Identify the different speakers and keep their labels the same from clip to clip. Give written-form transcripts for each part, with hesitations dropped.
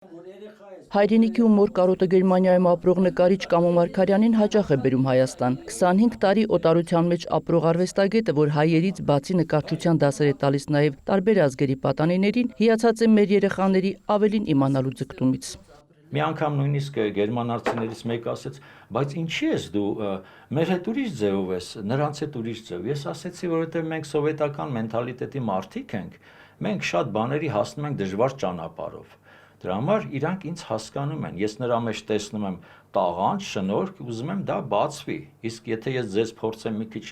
Speaker 1: Հայրենիքի ու Մոր Կարոտը Գերմանիայում ապրող նկարիչ Կամո Մարգարյանին հաճախ է բերում Հայաստան։ 25 տարի օտարության մեջ ապրող արվեստագետը, որ հայերից բացի նկարչության դասեր է տալիս նաև տարբեր ազգերի պատանիներին, հիացած է մեր երեխաների ավելին իմանալու ձգտումից։
Speaker 2: Մի անգամ նույնիսկ գերմանացիներից մեկը ասեց, բայց ինչի ես դու մեր հետ ուրիշ ձևով ես, նրանց հետ ուրիշ ձև։ Ես ասեցի, որովհետև մենք սովետական մենթալիտետի մարդիկ ենք, մենք շատ բաների հասնում ենք դժվար ճանապարհով։ Դրա համար իրանք ինձ հասկանում են, ես նրա մեջ տեսնում եմ տաղանդ, շնորհք, ուզում եմ դա բացվի, իսկ եթե ես ձեզ փորձեմ մի քիչ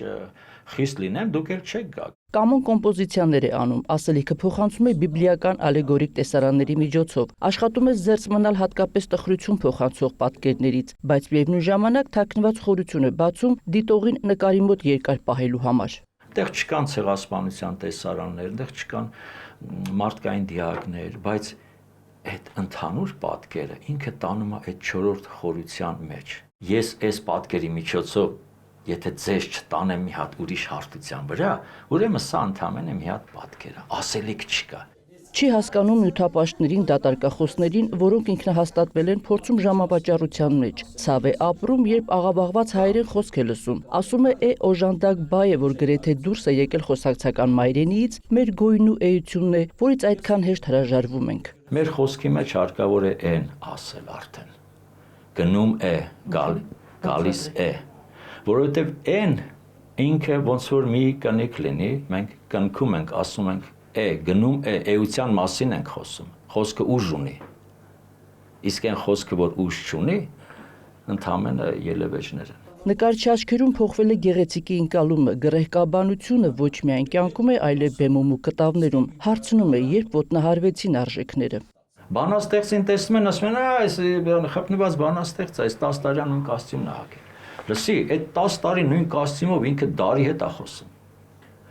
Speaker 2: խիստ լինեմ, դուք էլ չեք գա։
Speaker 1: Կամոն կոմպոզիցիաներ է անում, ասելիքը փոխանցում է բիբլիական ալեգորիկ տեսարանների միջոցով, աշխատում է զերծ մնալ հատկապես տխրություն փոխանցող պատկերներից, բայց միևնույն ժամանակ թաքնված խորություն է բացում դիտողին նկարի մոտ երկար պահելու համար։
Speaker 2: Այդտեղ չկան ցեղասպանության տեսարաններ, այդտեղ չկան մարդկային դիակներ, բայց այդ ընդհանուր պատկերը ինքը տանում է այդ չորրորդ խորության մեջ։ Ես այս պատկերի միջոցով եթե ձեզ չտանեմ մի հատ ուրիշ հարթության վրա, ուրեմն սա ընդհանրապես մի հատ պատկեր է, ասելիք չկա։
Speaker 1: Չի հասկանում նյութապաշտներին, դատարկախոսներին, որոնք ինքնահաստատվել են փորձում ժամավաճառության մեջ։ Ցավ է ապրում, երբ աղավաղված հայերեն խոսք է լսում։ Ասում է օժանդակ բայ է, որ գրեթե դուրս է եկել խոսակցական մայրենիից, մեր գոյն ու էությունն է, որից այդքան հեշտ հրաժարվում ենք։
Speaker 2: Մեր խոսքի մեջ հարկավոր է են ասել արդեն։ Գնում է, գալիս է։ Որովհետև են ինքը ոնց որ մի կնիկ լինի, մենք կնքում ենք, ասում ենք գնում է, էության մասին ենք խոսում, խոսքը ուժ ունի, իսկ այն խոսքը, որ ուժ չունի, ընդհանրապես ելևէջներ են։
Speaker 1: Նկարչի աչքերում փոխվել է գեղեցիկի ընկալումը, գրեհկաբանությունը ոչ միայն կյանքում է, այլև բեմում ու կտավներում, հարցնում է, երբ ոտնահարվեցին արժեքները։
Speaker 2: Բանաստեղծին տեսնում են, ասում են, այս խփնված բանաստեղծ, այս 10 տարյան նույն կոստյումն է հագել։ Լսի, այդ 10 տարի նույն կոստյումով ինքը դարի հետ է խոսում։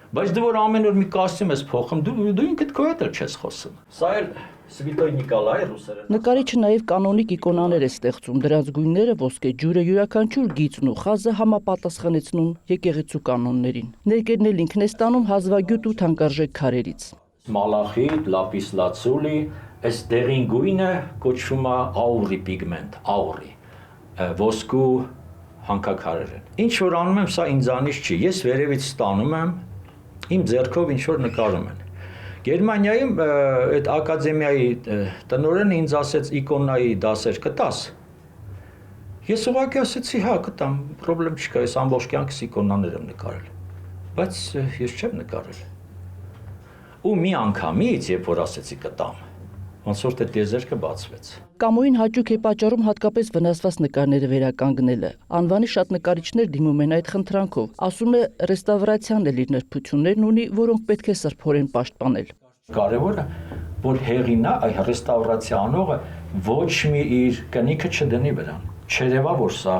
Speaker 2: Բայց դու որ ամեն օր մի կոստյում ես փոխում, դու ինքդ քո հետ էլ չես խոսում։ Սա էլ Սվիտոյ Նիկոլայ ռուսերեն։
Speaker 1: Նկարիչը նաև կանոնիկ իկոնաներ է ստեղծում, դրանց գույները, ոսկե ջուրը, յուրաքանչյուր գիծն ու խազը համապատասխանեցնում եկեղեցու կանոններին։ Ներկերն էլ ինքն է ստանում հազվագյուտ ու թանկարժեք քարերից։
Speaker 2: Մալախիտ, լապիս լացուլի, այս դեղին գույնը կոչվում է աուրի պիգմենտ, աուրի, ոսկու հանքաքարեր են։ Ինչ որ անում եմ, սա ինձանից չի, ես վերևից ստանում եմ, իմ ձեռքով ինչ որ նկարում են։ Գերմանիայում այդ ակադեմիայի տնօրենը ինձ ասեց իկոնայի դասեր կտաս։ Ես ուղղակի ասեցի, հա, կտամ, պրոբլեմ չկա, ես ամբողջ կյանքս իկոնաներ եմ նկարել։ Բայց ես չեմ նկարել։ Ու մի անգամից, երբ որ ասեցի կտամ, ոնց որ այդ եզերքը բացվեց։
Speaker 1: Կամոյին հաճույք է պատճառում հատկապես վնասված նկարները վերականգնելը։ Անվանի շատ նկարիչներ դիմում են այդ խնդրանքով։ Ասում է ռեստավրացիան էլ իր նրբություններն ունի, որոնք պետք է սրբորեն պաշտպանել։
Speaker 2: Կարևորը, որ հեղինա, այ ռեստավրացիա անողը ոչ մի իր կնիքը չդնի վրան։ Չերևա, որ սա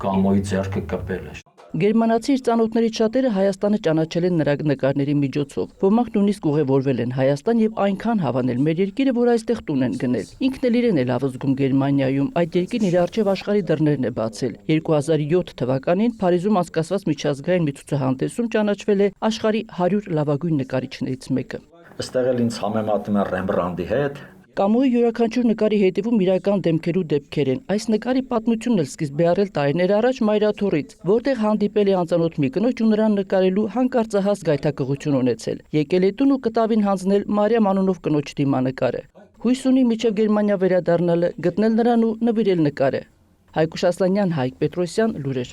Speaker 2: Կամոյի ձեռքը կպել է։
Speaker 1: Գերմանացի իր ծանոթներից շատերը Հայաստանը ճանաչել են նրա նկարների միջոցով։ Ոմանք նույնիսկ ուղևորվել են Հայաստան եւ այնքան հավանել մեր երկիրը, որ այստեղ տուն են գնել։ Ինքն էլ իրեն է լավ զգում Գերմանիայում, այդ երկիրն իր առջև աշխարհի դռներն է բացել։ 2007 թվականին Փարիզում անցկացված միջազգային մի ցուցահանդեսում ճանաչվել է աշխարհի 100 լավագույն նկարիչներից մեկը։
Speaker 2: Այստեղ էլ ինձ համեմատում են Ռեմբրանդի հետ։
Speaker 1: Կամոյի յուրաքանչյուր նկարի հետևում իրական դեմքեր ու դեպքեր են։ Այս նկարի պատմությունն էլ սկիզբ է առել տարիներ առաջ Մայրաթորից, որտեղ հանդիպել է անծանոթ մի կնոջ ու նրան նկարելու հանկարծահաս գայթակղություն ունեցել։ Եկել է տուն ու կտավին հանձնել Մարիամ անունով կնոջ դիմանկարը։ Հույս ունի մինչև Գերմանիա վերադառնալը, գտնել նրան ու նվիրել նկարը։ Հայկուշ Ասլանյան, Հայկ Պետրոսյան, լուրեր։